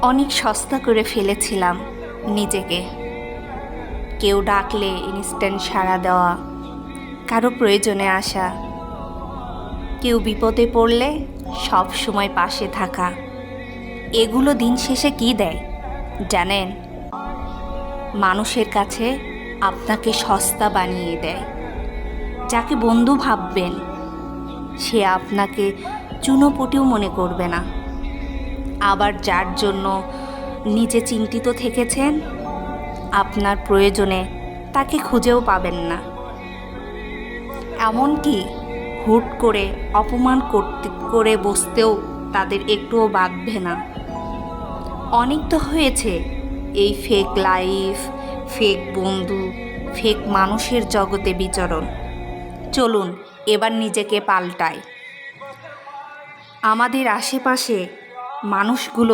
অনেক সস্তা করে ফেলেছিলাম নিজেকে। কেউ ডাকলে ইনস্ট্যান্ট সাড়া দেওয়া, কারো প্রয়োজনে আসা, কেউ বিপদে পড়লে সব সময় পাশে থাকা। এগুলো দিন শেষে কি দেয় জানেন? মানুষের কাছে আপনাকে সস্তা বানিয়ে দেয়। যাকে বন্ধু ভাববেন সে আপনাকে চুনোপুটিও মনে করবে না। আবার যার জন্য নিজে চিন্তিত থেকেছেন, আপনার প্রয়োজনে তাকে খুঁজেও পাবেন না। এমনকি হুট করে অপমান করে বসতেও তাদের একটুও বাধবে না। অনেক তো হয়েছে এই ফেক লাইফ, ফেক বন্ধু, ফেক মানুষের জগতে বিচরণ। চলুন এবার নিজেকে পাল্টাই। আমাদের আশেপাশে মানুষগুলো